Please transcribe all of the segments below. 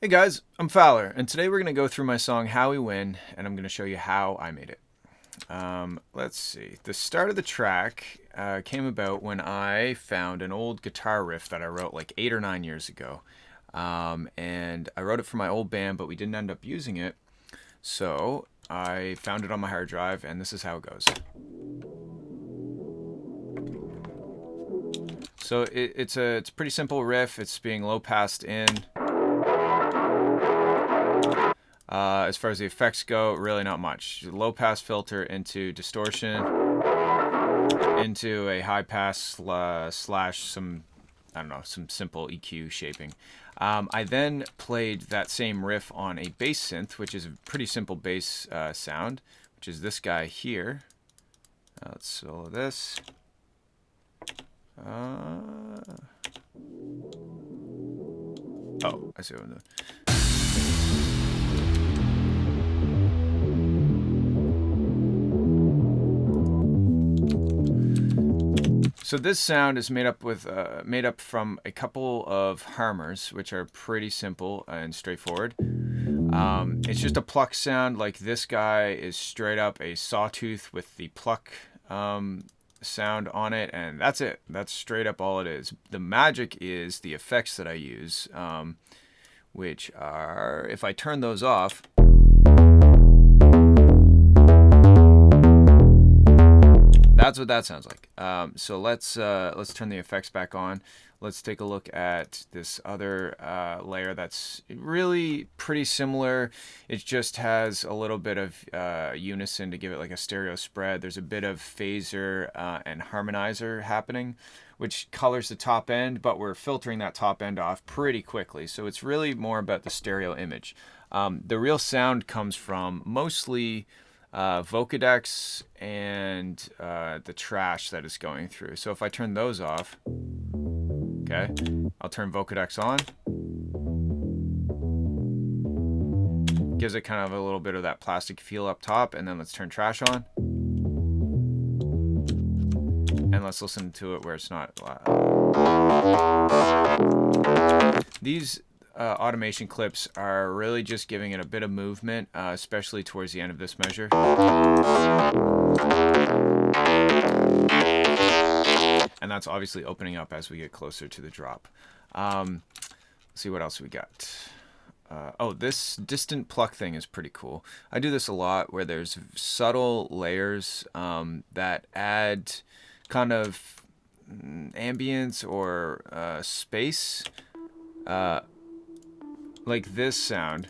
Hey guys, I'm Fowler, and today we're going to go through my song How We Win, and I'm going to show you how I made it. Let's see. The start of the track came about when I found an old guitar riff that I wrote like 8 or 9 years ago. And I wrote it for my old band, but we didn't end up using it. So I found it on my hard drive, and this is how it goes. So it's a pretty simple riff. It's being low passed in. As far as the effects go, really not much. Low pass filter into distortion, into a high pass slash some, I don't know, some simple EQ shaping. I then played that same riff on a bass synth, which is a pretty simple bass sound, which is this guy here. Let's solo this. Oh, I see what I'm doing. So this sound is made up from a couple of harmers, which are pretty simple and straightforward. It's just a pluck sound. Like this guy is straight up a sawtooth with the pluck sound on it, and that's it. That's straight up all it is. The magic is the effects that I use, which are, if I turn those off, that's what that sounds like. So let's turn the effects back on. Let's take a look at this other layer that's really pretty similar. It just has a little bit of unison to give it like a stereo spread. There's a bit of phaser and harmonizer happening, which colors the top end, but we're filtering that top end off pretty quickly. So it's really more about the stereo image. The real sound comes from mostly Vocodex and the trash that is going through. So if I turn those off, okay, I'll turn Vocodex on. Gives it kind of a little bit of that plastic feel up top, and then let's turn trash on. And let's listen to it where it's not loud. These automation clips are really just giving it a bit of movement, especially towards the end of this measure. And that's obviously opening up as we get closer to the drop. Let's see what else we got. Oh, this distant pluck thing is pretty cool. I do this a lot where there's subtle layers that add kind of ambience or space. Like this sound.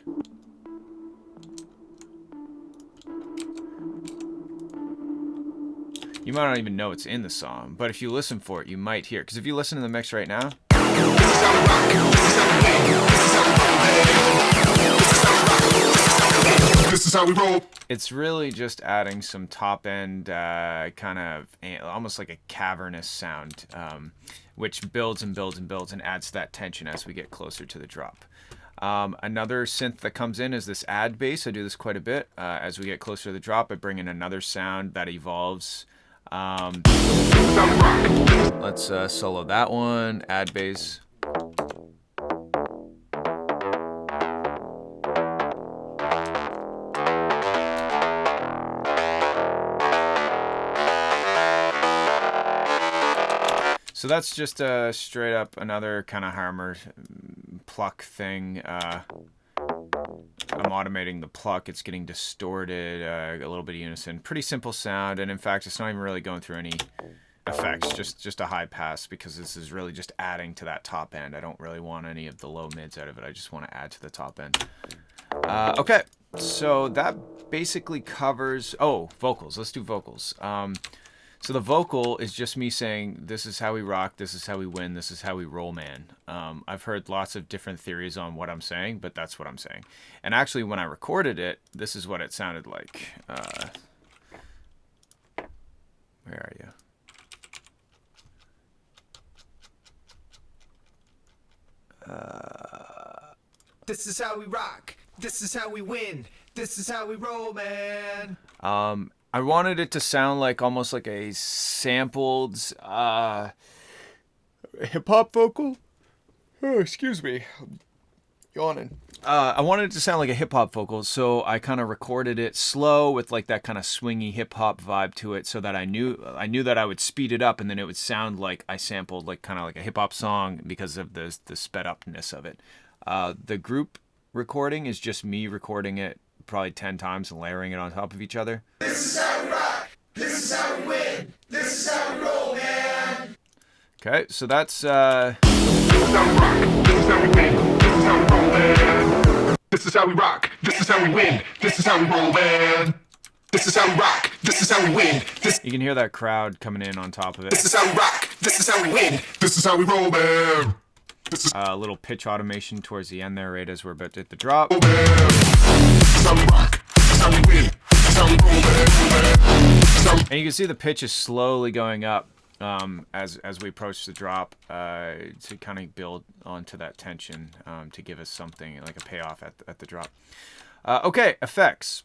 You might not even know it's in the song, but if you listen for it, you might hear it. Because if you listen to the mix right now, this is how we roll. It's really just adding some top end kind of almost like a cavernous sound, which builds and builds and builds and adds to that tension as we get closer to the drop. Another synth that comes in is this add bass. I do this quite a bit. As we get closer to the drop, I bring in another sound that evolves. Let's solo that one, add bass. So that's just straight up another kind of harmer pluck thing. I'm automating the pluck. It's getting distorted, a little bit of unison. Pretty simple sound, and in fact, it's not even really going through any effects. Just a high pass, because this is really just adding to that top end. I don't really want any of the low mids out of it. I just want to add to the top end. Okay, so that basically covers. Oh, vocals. Let's do vocals. So the vocal is just me saying, this is how we rock, this is how we win, this is how we roll, man. I've heard lots of different theories on what I'm saying, but that's what I'm saying. And actually, when I recorded it, this is what it sounded like. Where are you? This is how we rock, this is how we win, this is how we roll, man. I wanted it to sound like almost like a sampled hip hop vocal. Oh, excuse me. Go on in. I wanted it to sound like a hip hop vocal, so I kind of recorded it slow with like that kind of swingy hip hop vibe to it, so that I knew that I would speed it up, and then it would sound like I sampled like kind of like a hip hop song because of the sped upness of it. The group recording is just me recording it probably 10 times and layering it on top of each other. This is how we rock. This is how we win. This is how we roll, man. Okay, so that's This is how we rock. This is how we win. This is how we roll, man. This is how we rock. This is how we win. You can hear that crowd coming in on top of it. This is how we rock. This is how we win. This is how we roll, man. A little pitch automation towards the end there, right as we're about to hit the drop. This is how we rock. This is how we win. This is how we roll, man. And you can see the pitch is slowly going up as we approach the drop to kind of build onto that tension to give us something like a payoff at the drop. Okay, effects.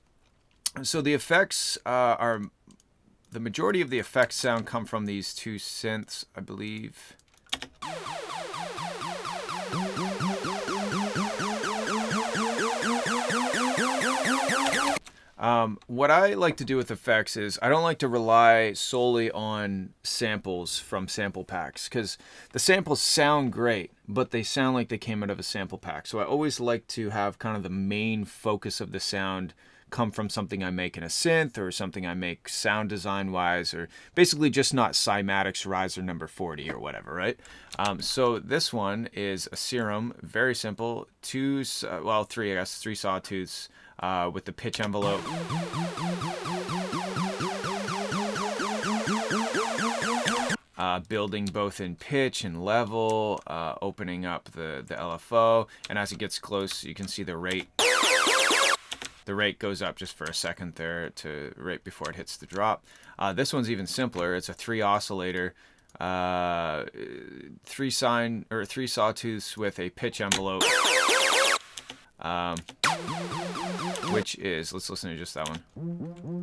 So the effects are the majority of the effects sound come from these two synths, I believe. What I like to do with effects is I don't like to rely solely on samples from sample packs, because the samples sound great, but they sound like they came out of a sample pack. So I always like to have kind of the main focus of the sound come from something I make in a synth or something I make sound design wise, or basically just not Cymatics Riser number 40 or whatever, right? So this one is a serum, very simple, three sawtooths with the pitch envelope. Building both in pitch and level, opening up the LFO, and as it gets close, you can see the rate. The rate goes up just for a second there to right before it hits the drop. This one's even simpler. It's a 3 oscillator, 3 sawtooths with a pitch envelope, which is, let's listen to just that one.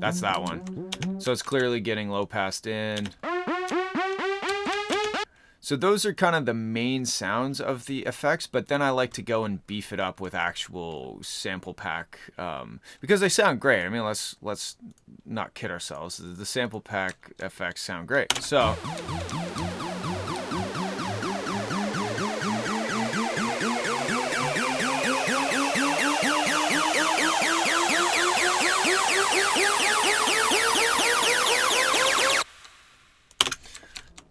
That's that one. So it's clearly getting low passed in. So those are kind of the main sounds of the effects, but then I like to go and beef it up with actual sample pack because they sound great. I mean, let's not kid ourselves. The sample pack effects sound great. So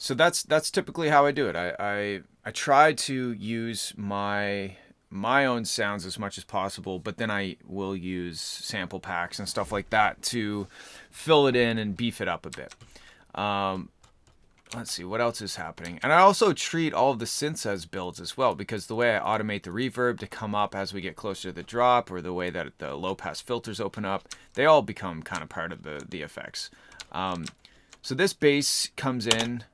So that's typically how I do it. I try to use my own sounds as much as possible, but then I will use sample packs and stuff like that to fill it in and beef it up a bit. Let's see, what else is happening? And I also treat all of the synths as builds as well, because the way I automate the reverb to come up as we get closer to the drop, or the way that the low pass filters open up, they all become kind of part of the effects. So this bass comes in.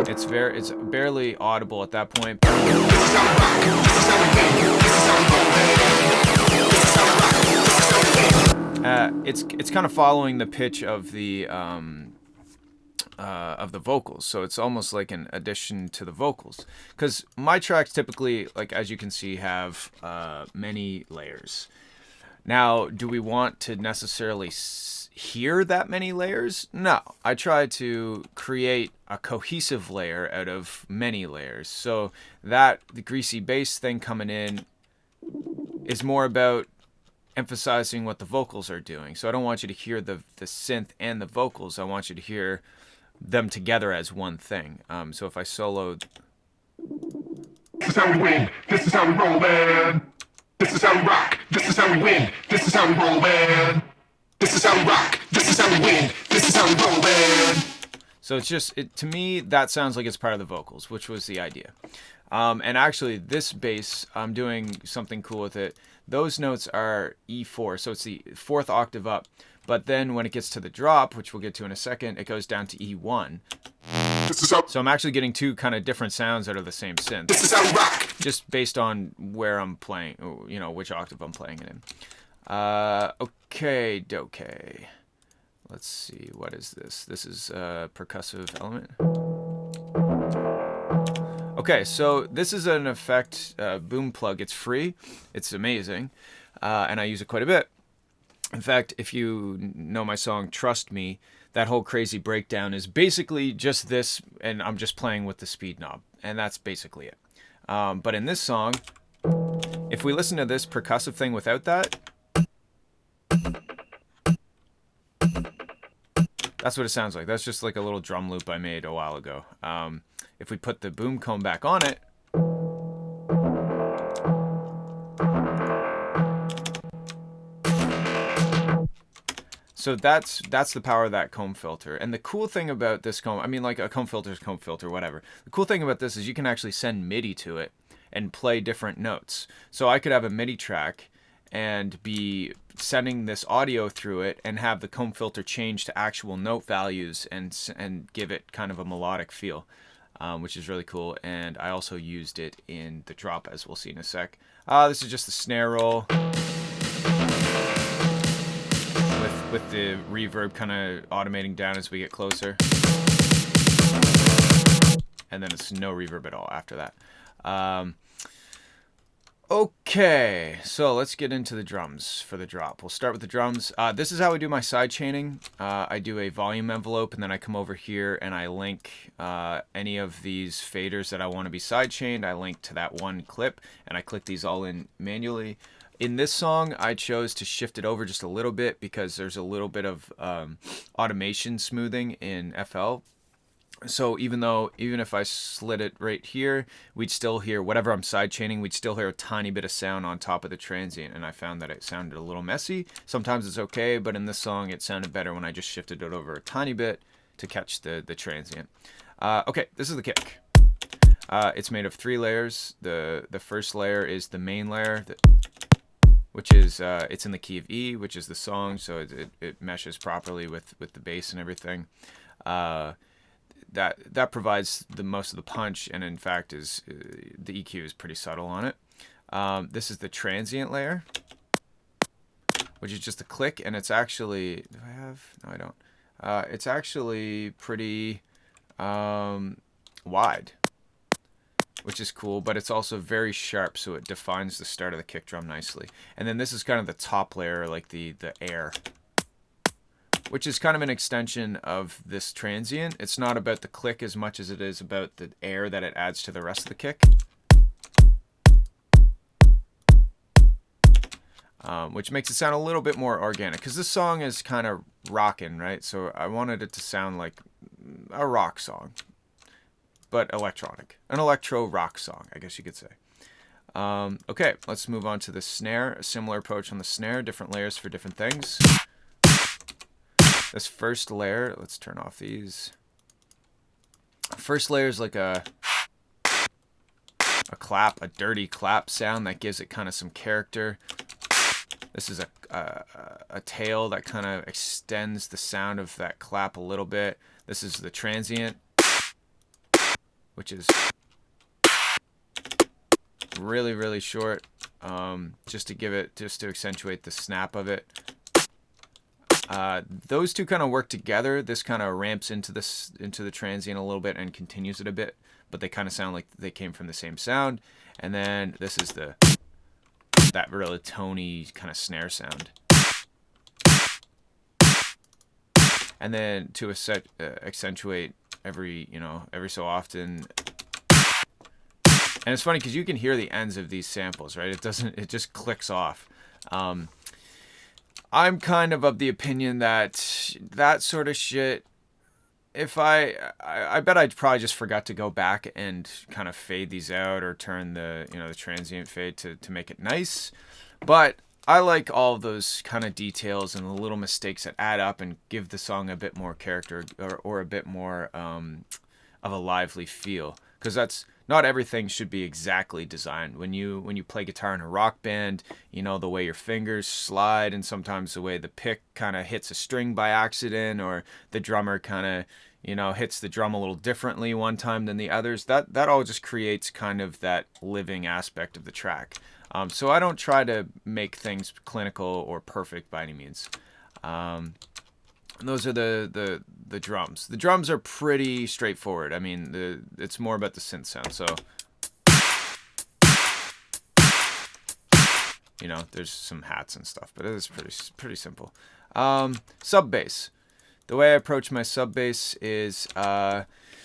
It's barely audible at that point. It's kind of following the pitch of the vocals, so it's almost like an addition to the vocals. Because my tracks typically, like as you can see, have many layers. Now, do we want to necessarily hear that many layers? No, I try to create a cohesive layer out of many layers. So that the greasy bass thing coming in is more about emphasizing what the vocals are doing. So I don't want you to hear the synth and the vocals. I want you to hear them together as one thing. So if I solo, this is how we win. This is how we roll, man. This is how we rock. This is how we win. This is how we roll, man. This is how we rock. This is how we win. This is how we roll, man. So it's just, to me, that sounds like it's part of the vocals, which was the idea. And actually, this bass, I'm doing something cool with it. Those notes are E4, so it's the 4th octave up. But then when it gets to the drop, which we'll get to in a second, it goes down to E1. So I'm actually getting 2 kind of different sounds out of the same synth. This is how we rock. Just based on where I'm playing, you know, which octave I'm playing it in. Okay, dokey. Let's see, what is this? This is a percussive element. Okay, so this is an effect boom plug. It's free. It's amazing. And I use it quite a bit. In fact, if you know my song Trust Me, that whole crazy breakdown is basically just this, and I'm just playing with the speed knob. And that's basically it. But in this song, if we listen to this percussive thing without that, that's what it sounds like. That's just like a little drum loop I made a while ago. If we put the boom cone back on it, so that's the power of that comb filter. And the cool thing about this comb, I mean, like a comb filter is comb filter, whatever. The cool thing about this is you can actually send MIDI to it and play different notes. So I could have a MIDI track and be sending this audio through it and have the comb filter change to actual note values and give it kind of a melodic feel, which is really cool. And I also used it in the drop, as we'll see in a sec. This is just the snare roll with the reverb kind of automating down as we get closer. And then it's no reverb at all after that. Okay, so let's get into the drums for the drop. We'll start with the drums. This is how I do my side chaining. I do a volume envelope, and then I come over here and I link any of these faders that I want to be side chained. I link to that one clip, and I click these all in manually. In this song, I chose to shift it over just a little bit because there's a little bit of automation smoothing in FL. So even if I slid it right here, we'd still hear whatever I'm side chaining, we'd still hear a tiny bit of sound on top of the transient, and I found that it sounded a little messy. Sometimes it's okay, but in this song it sounded better when I just shifted it over a tiny bit to catch the transient. Okay, this is the kick. It's made of 3 layers. The first layer is the main layer, which is it's in the key of E, which is the song, so it meshes properly with the bass and everything. That provides the most of the punch, and in fact is the EQ is pretty subtle on it. This is the transient layer, which is just a click, and it's actually, do I have? No, I don't. It's actually pretty wide, which is cool, but it's also very sharp, so it defines the start of the kick drum nicely. And then this is kind of the top layer, like the air, which is kind of an extension of this transient. It's not about the click as much as it is about the air that it adds to the rest of the kick. Which makes it sound a little bit more organic, because this song is kind of rockin', right? So I wanted it to sound like a rock song, but electronic. An electro rock song, I guess you could say. Okay, let's move on to the snare. A similar approach on the snare, different layers for different things. This first layer, let's turn off these. First layer is like a clap, a dirty clap sound that gives it kind of some character. This is a tail that kind of extends the sound of that clap a little bit. This is the transient, which is really, really short, just to accentuate the snap of it. Those two kind of work together. This kind of ramps into the transient a little bit and continues it a bit, but they kind of sound like they came from the same sound. And then this is that really tony kind of snare sound. And then to accentuate every so often. And it's funny because you can hear the ends of these samples, right? It just clicks off. I'm kind of the opinion that sort of shit, if I bet I'd probably just forgot to go back and kind of fade these out or turn the transient fade to make it nice. But I like all of those kind of details and the little mistakes that add up and give the song a bit more character or a bit more of a lively feel. Because that's not everything should be exactly designed. When you play guitar in a rock band, the way your fingers slide and sometimes the way the pick kind of hits a string by accident, or the drummer kind of hits the drum a little differently one time than the others. That all just creates kind of that living aspect of the track. So I don't try to make things clinical or perfect by any means. Those are the the drums. The drums are pretty straightforward. I mean, it's more about the synth sound. So, you know, there's some hats and stuff, but it is pretty simple. Sub bass. The way I approach my sub bass is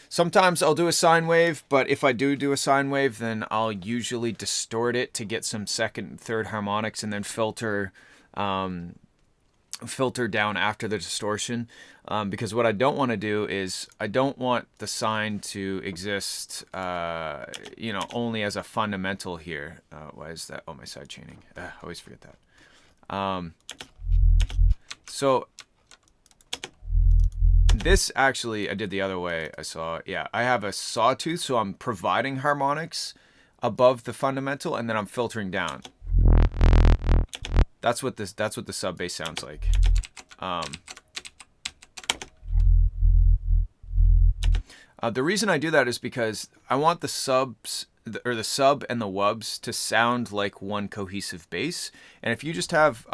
sometimes I'll do a sine wave, but if I do a sine wave, then I'll usually distort it to get some second and third harmonics, and then filter down after the distortion. Because what I don't want to do is I don't want the sine to exist, you know, only as a fundamental here. Why is that? Oh, my side chaining. I always forget that. So this actually I did the other way. I saw, yeah, I have a sawtooth, so I'm providing harmonics above the fundamental, and then I'm filtering down. That's what the sub bass sounds like. The reason I do that is because I want the subs, or the sub and the wubs, to sound like one cohesive bass. And if you just have,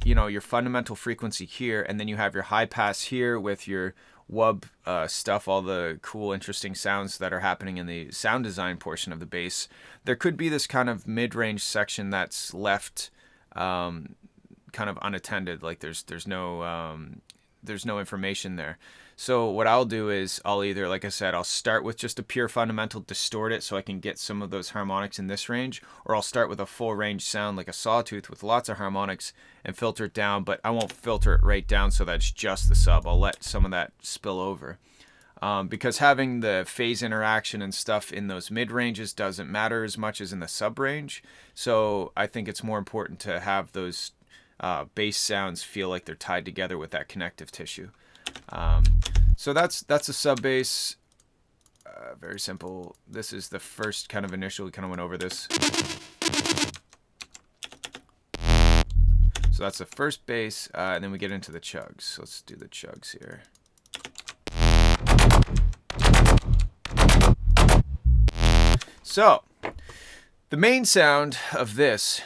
you know, your fundamental frequency here, and then you have your high pass here with your wub stuff, all the cool, interesting sounds that are happening in the sound design portion of the bass, there could be this kind of mid-range section that's left kind of unattended. Like there's no information there. So what I'll do is I'll either, like I said, I'll start with just a pure fundamental, distort it so I can get some of those harmonics in this range, or I'll start with a full range sound like a sawtooth with lots of harmonics and filter it down, but I won't filter it right down so that it's just the sub. I'll let some of that spill over. Because having the phase interaction and stuff in those mid ranges doesn't matter as much as in the sub range. So I think it's more important to have those bass sounds feel like they're tied together with that connective tissue. So that's a sub bass. Very simple. This is the first kind of initial. We kind of went over this. So that's the first bass, and then we get into the chugs. Let's do the chugs here. So the main sound of this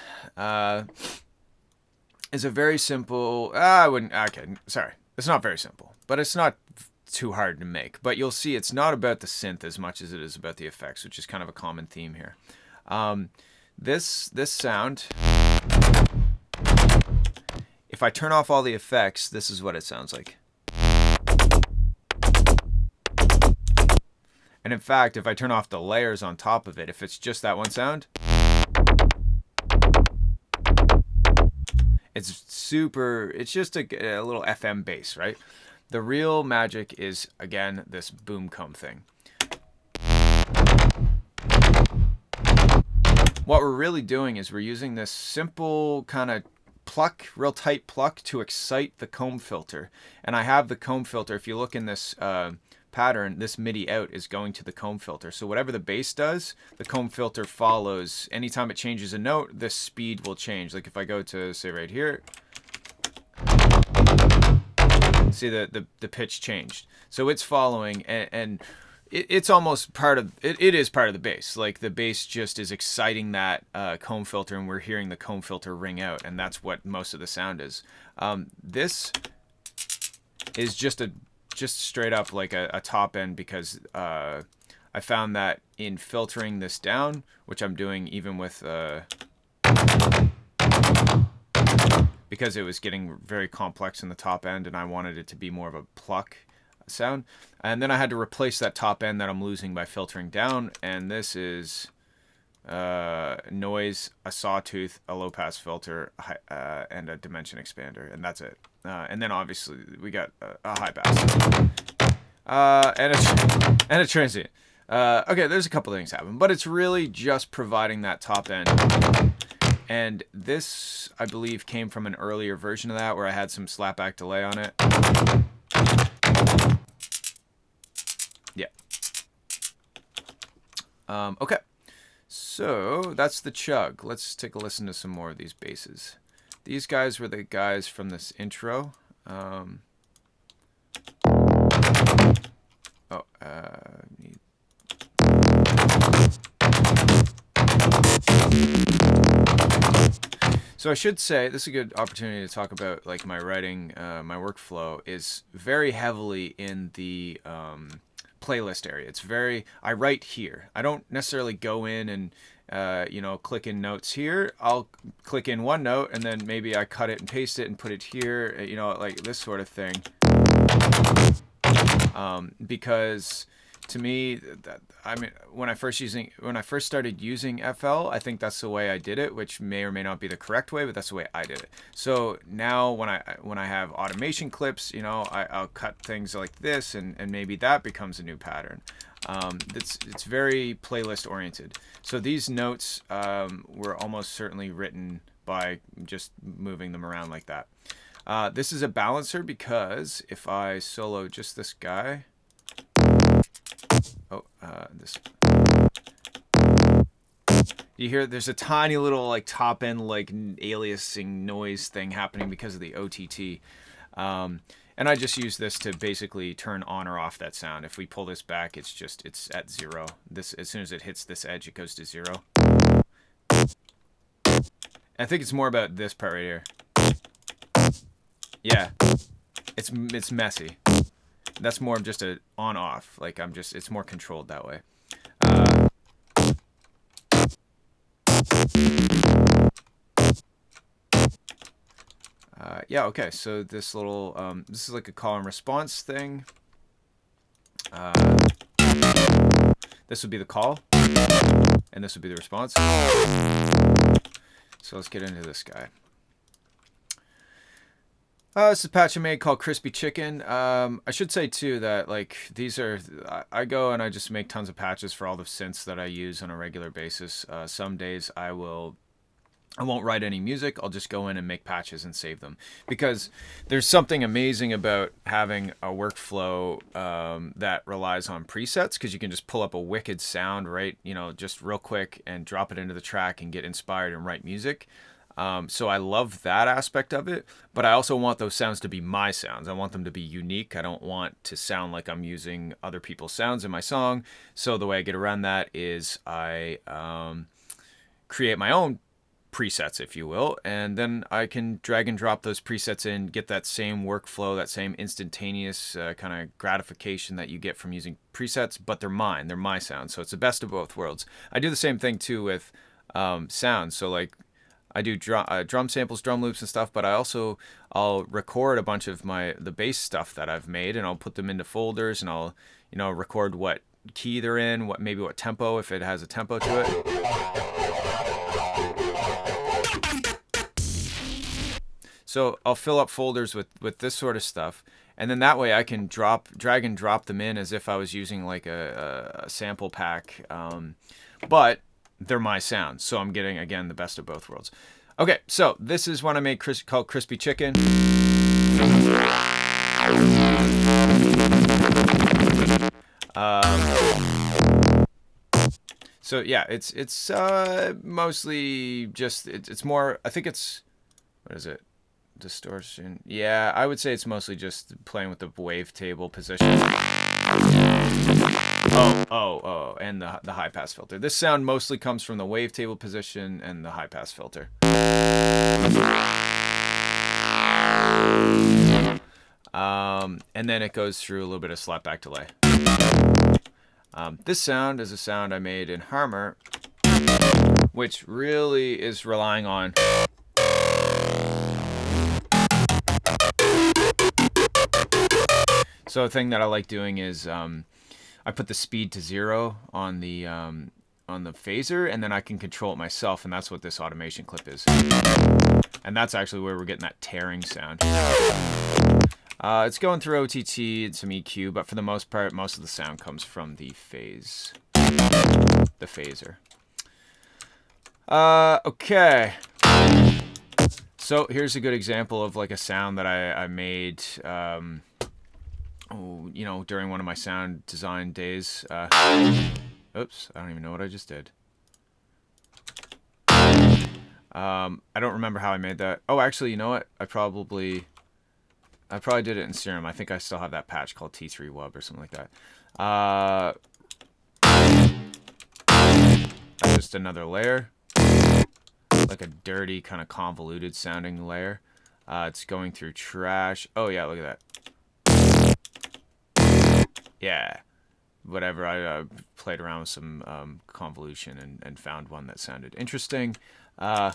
is a very simple. Okay, sorry. It's not very simple, but it's not too hard to make. But you'll see it's not about the synth as much as it is about the effects, which is kind of a common theme here. This sound, if I turn off all the effects, this is what it sounds like. And in fact, if I turn off the layers on top of it, if it's just that one sound, it's just a little FM bass, right? The real magic is, again, this boom comb thing. What we're really doing is we're using this simple kind of pluck, real tight pluck, to excite the comb filter. And I have the comb filter, if you look in this pattern, this MIDI out is going to the comb filter. So whatever the bass does, the comb filter follows. Anytime it changes a note, the speed will change. Like if I go to, say, right here, see the pitch changed. So it's following, and it's almost part of it. It is part of the bass. Like the bass just is exciting that comb filter, and we're hearing the comb filter ring out, and that's what most of the sound is. This is just straight up like a top end, because I found that in filtering this down, which I'm doing even with because it was getting very complex in the top end, and I wanted it to be more of a pluck sound. And then I had to replace that top end that I'm losing by filtering down, and this is noise, a sawtooth, a low pass filter, and a dimension expander, and that's it. And then obviously we got a high pass and a transient. Okay, there's a couple things happen, but it's really just providing that top end. And this, I believe, came from an earlier version of that where I had some slapback delay on it. Yeah. Okay. So that's the chug. Let's take a listen to some more of these basses. These guys were the guys from this intro. So I should say this is a good opportunity to talk about like my writing, my workflow is very heavily in the playlist area. It's very I write here. I don't necessarily go in and click in notes here. I'll click in one note and then maybe I cut it and paste it and put it here. Like this sort of thing. Because to me, when I first started using FL, I think that's the way I did it, which may or may not be the correct way, but that's the way I did it. So now when I have automation clips, I'll cut things like this, and maybe that becomes a new pattern. It's very playlist oriented. So these notes were almost certainly written by just moving them around like that. This is a balancer because if I solo just this guy. This. You hear there's a tiny little like top end like aliasing noise thing happening because of the OTT. And I just use this to basically turn on or off that sound. If we pull this back, it's at 0. This as soon as it hits this edge, it goes to 0. I think it's more about this part right here. Yeah, it's messy. That's more of just a on off. Like it's more controlled that way. Yeah, okay, so this little, this is like a call and response thing. This would be the call, and this would be the response. So let's get into this guy. This is a patch I made called Crispy Chicken. I should say too that like I go and I just make tons of patches for all the synths that I use on a regular basis. Some days I won't write any music. I'll just go in and make patches and save them, because there's something amazing about having a workflow that relies on presets, because you can just pull up a wicked sound, right? Just real quick and drop it into the track and get inspired and write music. So I love that aspect of it, but I also want those sounds to be my sounds. I want them to be unique. I don't want to sound like I'm using other people's sounds in my song. So the way I get around that is I create my own presets, if you will, and then I can drag and drop those presets in, get that same workflow, that same instantaneous kind of gratification that you get from using presets, but they're mine. They're my sounds. So it's the best of both worlds. I do the same thing too with sounds. So like I do drum samples, drum loops and stuff, but I'll record a bunch of the bass stuff that I've made, and I'll put them into folders, and I'll record what key they're in, what tempo, if it has a tempo to it. So I'll fill up folders with this sort of stuff, and then that way I can drag and drop them in as if I was using like a sample pack, but they're my sounds, so I'm getting, again, the best of both worlds. Okay, so this is one I made called Crispy Chicken. So yeah, it's mostly just it's more. I think it's, what is it? Distortion. Yeah, I would say it's mostly just playing with the wavetable position. Oh, and the high pass filter. This sound mostly comes from the wavetable position and the high pass filter. And then it goes through a little bit of slapback delay. This sound is a sound I made in Harmor, which really is relying on So a thing that I like doing is I put the speed to 0 on the phaser, and then I can control it myself, and that's what this automation clip is. And that's actually where we're getting that tearing sound. It's going through OTT and some EQ, but for the most part, most of the sound comes from the phaser. Okay. So here's a good example of like a sound that I made, during one of my sound design days. Oops, I don't even know what I just did. I don't remember how I made that. Oh, actually, you know what? I probably did it in Serum. I think I still have that patch called T3 Wub or something like that. That's just another layer. like a dirty kind of convoluted sounding layer. It's going through trash. Oh yeah, look at that. Yeah, whatever. I played around with some convolution and found one that sounded interesting. Yeah,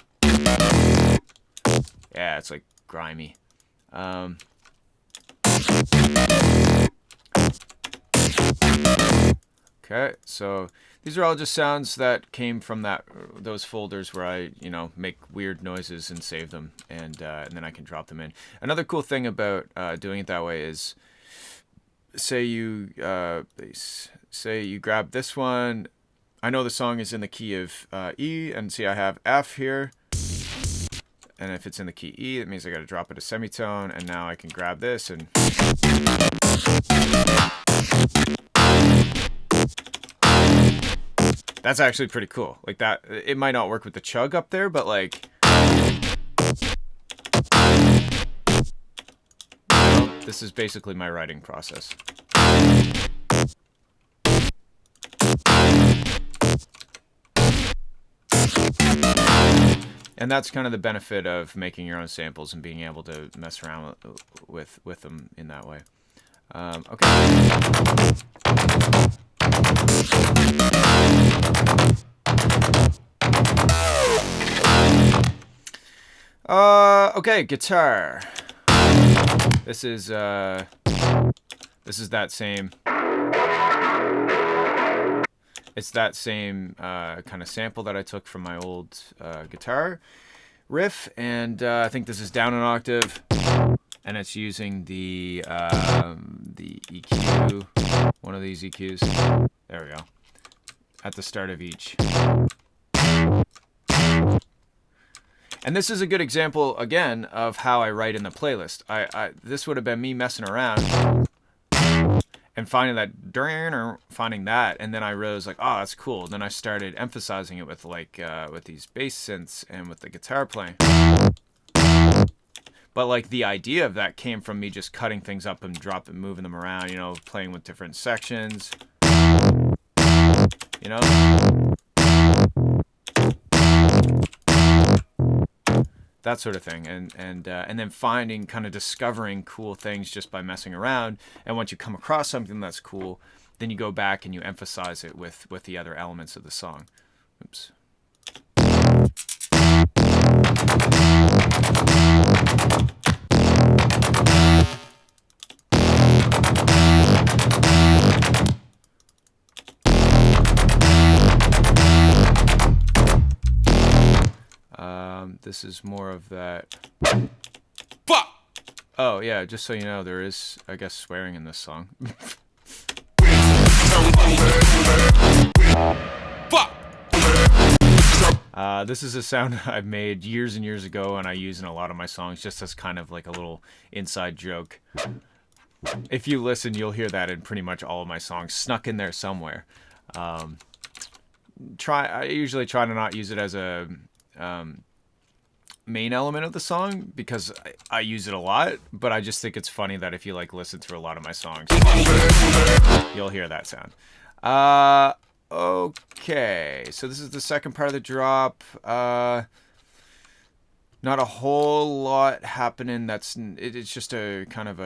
it's like grimy. Okay, so these are all just sounds that came from those folders where I, make weird noises and save them, and then I can drop them in. Another cool thing about doing it that way is, say you grab this one. I know the song is in the key of E, and see I have F here. And if it's in the key E, that means I got to drop it a semitone, and now I can grab this and... That's actually pretty cool. Like that, it might not work with the chug up there, but like... This is basically my writing process. And that's kind of the benefit of making your own samples and being able to mess around with them in that way. Okay. Okay, guitar. This is that same. It's that same kind of sample that I took from my old guitar riff, and I think this is down an octave, and it's using the EQ, one of these EQs. There we go. At the start of each. And this is a good example, again, of how I write in the playlist. This would have been me messing around and finding that, and then I realized, like, oh, that's cool. And then I started emphasizing it with, like, with these bass synths and with the guitar playing. But, like, the idea of that came from me just cutting things up and moving them around, playing with different sections. That sort of thing, and then kind of discovering cool things just by messing around. And once you come across something that's cool, then you go back and you emphasize it with the other elements of the song. Oops. This is more of that. Oh yeah, just so you know, there is, I guess, swearing in this song. This is a sound I've made years and years ago, and I use in a lot of my songs, just as kind of like a little inside joke. If you listen, you'll hear that in pretty much all of my songs, snuck in there somewhere. I usually try to not use it as a main element of the song, because I use it a lot, but I just think it's funny that if you like listen through a lot of my songs, you'll hear that sound. Okay, so this is the second part of the drop. Not a whole lot happening. It's just a kind of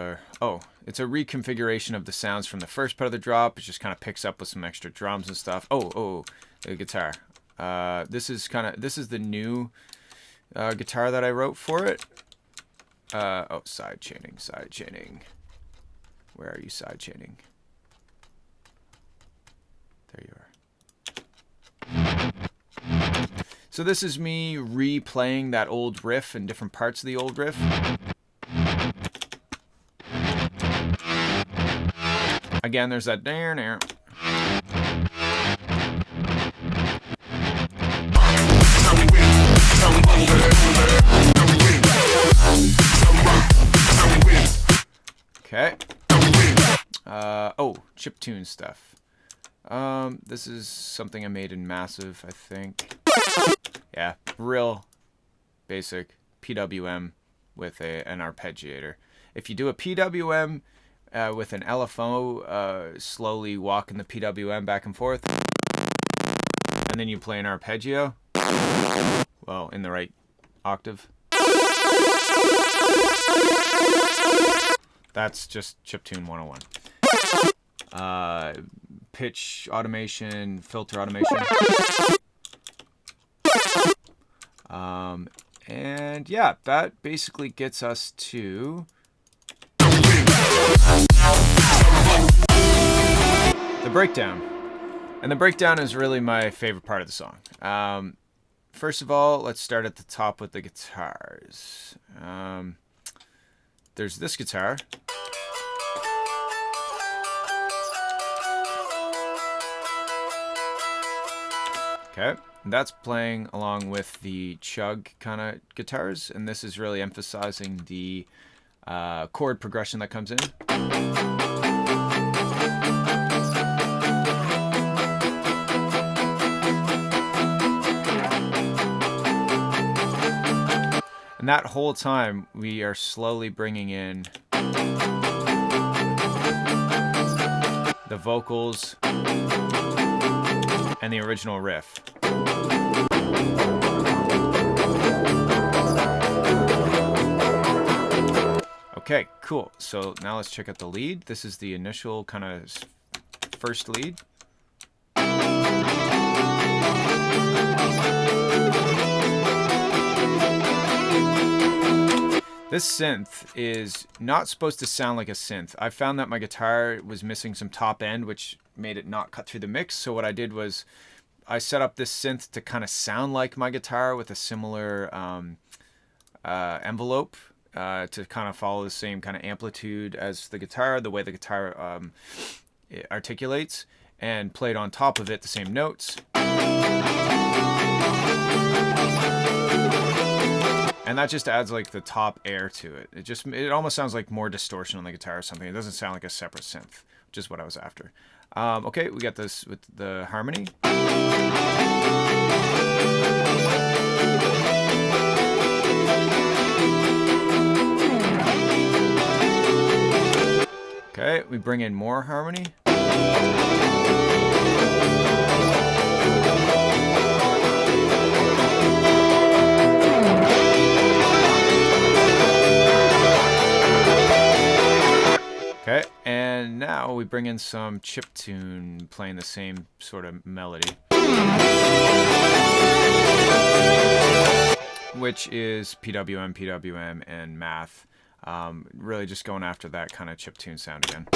it's a reconfiguration of the sounds from the first part of the drop. It just kind of picks up with some extra drums and stuff. The guitar. This is the new guitar that I wrote for it. Side chaining. Where are you, side chaining? There you are. So this is me replaying that old riff and different parts of the old riff. Again, there's that there. Okay. Chiptune stuff. This is something I made in Massive, I think. Yeah, real basic PWM with an arpeggiator. If you do a PWM with an LFO, slowly walking the PWM back and forth, and then you play an arpeggio, well, in the right octave. That's just chiptune 101. Pitch automation, filter automation. And yeah, that basically gets us to the breakdown. And the breakdown is really my favorite part of the song. First of all, let's start at the top with the guitars. There's this guitar. Okay, and that's playing along with the chug kind of guitars, and this is really emphasizing the chord progression that comes in. And that whole time, we are slowly bringing in the vocals and the original riff. Okay, cool. So now let's check out the lead. This is the initial kind of first lead. This synth is not supposed to sound like a synth. I found that my guitar was missing some top end, which made it not cut through the mix. So what I did was I set up this synth to kind of sound like my guitar with a similar envelope to kind of follow the same kind of amplitude as the guitar, the way the guitar it articulates, and played on top of it the same notes. And that just adds like the top air to it. It almost sounds like more distortion on the guitar or something. It doesn't sound like a separate synth, which is what I was after. Okay, we got this with the harmony. Okay, we bring in more harmony. Okay, and now we bring in some chiptune playing the same sort of melody, which is PWM, PWM, and math. Really just going after that kind of chiptune sound again.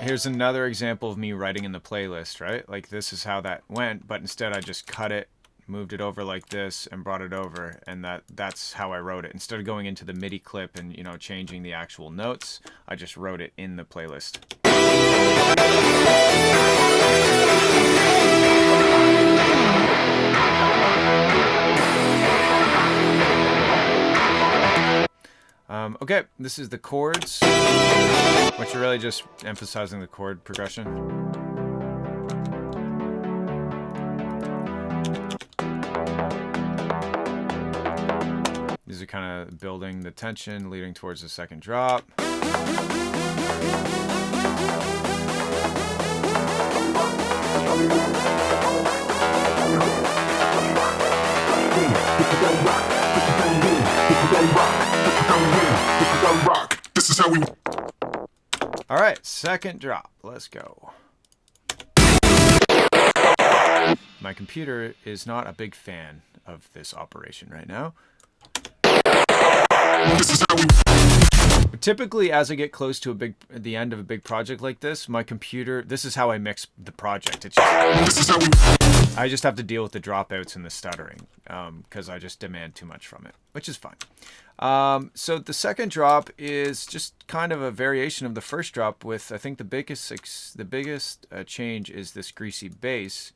Here's another example of me writing in the playlist, right? Like this is how that went, but instead I just cut it, moved it over like this, and brought it over, and that's how I wrote it. Instead of going into the MIDI clip and, you know, changing the actual notes, I just wrote it in the playlist. Okay, this is the chords, which are really just emphasizing the chord progression. These are kind of building the tension, leading towards the second drop. This is how we. All right, second drop. Let's go. My computer is not a big fan of this operation right now. This is how we. But typically, as I get close to the end of a big project like this, my computer, this is how I mix the project. It's just, This is how we. I just have to deal with the dropouts and the stuttering because I just demand too much from it, which is fine. So the second drop is just kind of a variation of the first drop with, I think the biggest change is this greasy bass.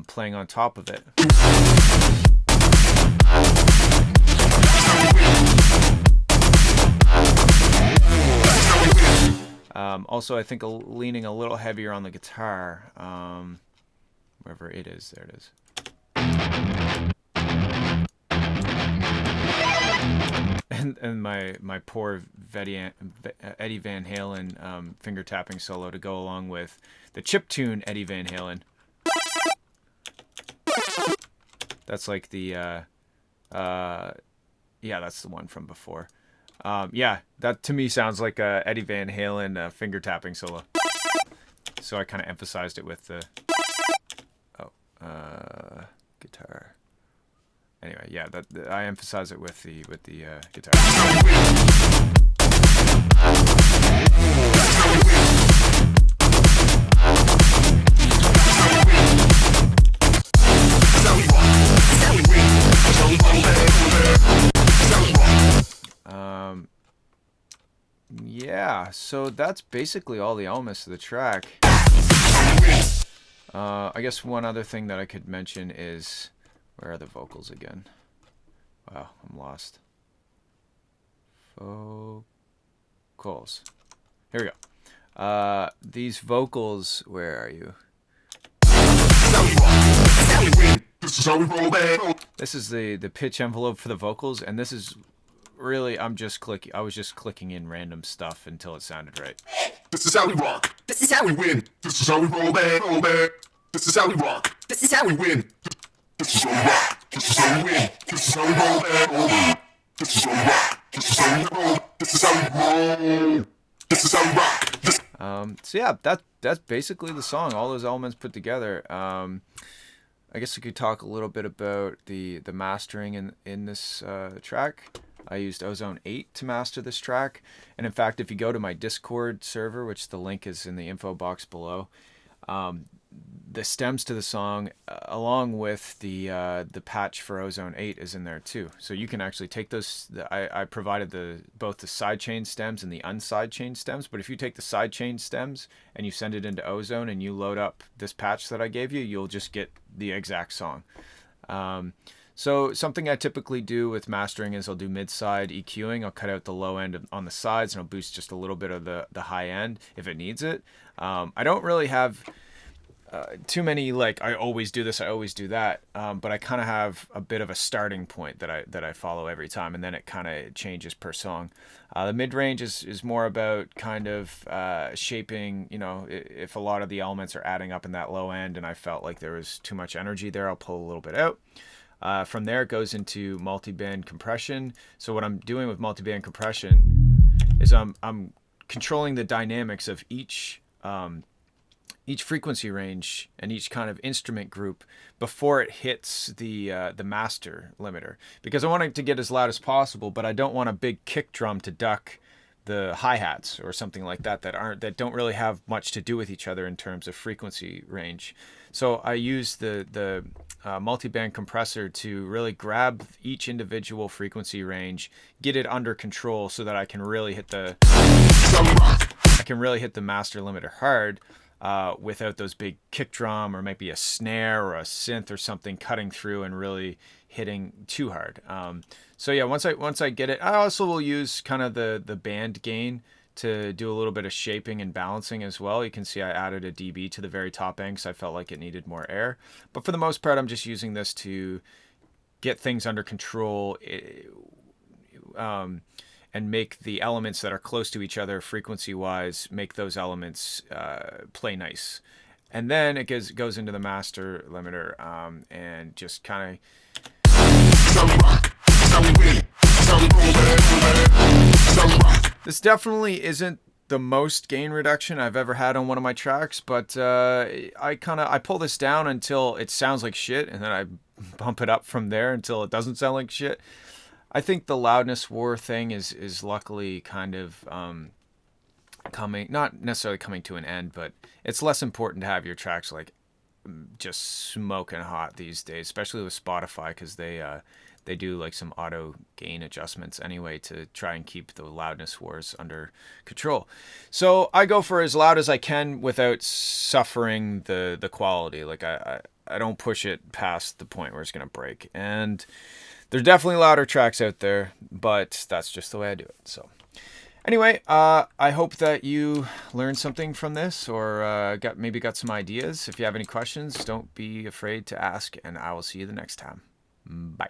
Playing on top of it. Also, I think leaning a little heavier on the guitar. Wherever it is, there it is. And my poor Eddie Van Halen finger tapping solo to go along with the chiptune Eddie Van Halen. That's like the yeah, that's the one from before. Yeah, that to me sounds like a Eddie Van Halen finger tapping solo. So I kind of emphasized it with the guitar. Anyway, yeah, I emphasize it with the guitar. Yeah, so that's basically all the elements of the track. I guess one other thing that I could mention is, where are the vocals again? Wow, I'm lost. Vocals. Here we go. These vocals, where are you? This is the pitch envelope for the vocals, and this is really, I was just clicking in random stuff until it sounded right. This is how we rock. This is how we win. This is how we roll, man. This is how we rock. This is how we win. This is how we rock. This is how we win. This is how we roll, man. This is how we rock. This is how we roll. This is how we roll. This is how we rock. So yeah, that's basically the song. All those elements put together. I guess we could talk a little bit about the mastering in this track. I used Ozone 8 to master this track, and in fact, if you go to my Discord server, which the link is in the info box below, the stems to the song, along with the patch for Ozone 8, is in there too. So you can actually take those. I provided both the sidechain stems and the unsidechain stems. But if you take the sidechain stems and you send it into Ozone and you load up this patch that I gave you, you'll just get the exact song. So something I typically do with mastering is I'll do mid-side EQing. I'll cut out the low end on the sides and I'll boost just a little bit of the high end if it needs it. I don't really have too many, like, I always do this, I always do that, but I kind of have a bit of a starting point that I follow every time, and then it kind of changes per song. The mid-range is more about kind of shaping, if a lot of the elements are adding up in that low end and I felt like there was too much energy there, I'll pull a little bit out. From there, it goes into multi-band compression. So what I'm doing with multi-band compression is I'm controlling the dynamics of each frequency range and each kind of instrument group before it hits the master limiter, because I want it to get as loud as possible, but I don't want a big kick drum to duck the hi-hats or something like that that don't really have much to do with each other in terms of frequency range. So I use the multi-band compressor to really grab each individual frequency range, get it under control so that I can really hit the master limiter hard, without those big kick drum or maybe a snare or a synth or something cutting through and really hitting too hard. So yeah, once I get it, I also will use kind of the band gain to do a little bit of shaping and balancing as well. You can see I added a dB to the very top end because I felt like it needed more air. But for the most part, I'm just using this to get things under control, and make the elements that are close to each other frequency-wise, make those elements play nice. And then it goes into the master limiter, and just kind of... This definitely isn't the most gain reduction I've ever had on one of my tracks, but I pull this down until it sounds like shit, and then I bump it up from there until it doesn't sound like shit. I think the loudness war thing is luckily kind of not necessarily coming to an end, but it's less important to have your tracks like just smoking hot these days, especially with Spotify, because they do like some auto gain adjustments anyway to try and keep the loudness wars under control. So I go for as loud as I can without suffering the quality. Like I don't push it past the point where it's gonna break. And there's definitely louder tracks out there, but that's just the way I do it. So Anyway, I hope that you learned something from this, or maybe got some ideas. If you have any questions, don't be afraid to ask, and I will see you the next time. Bye.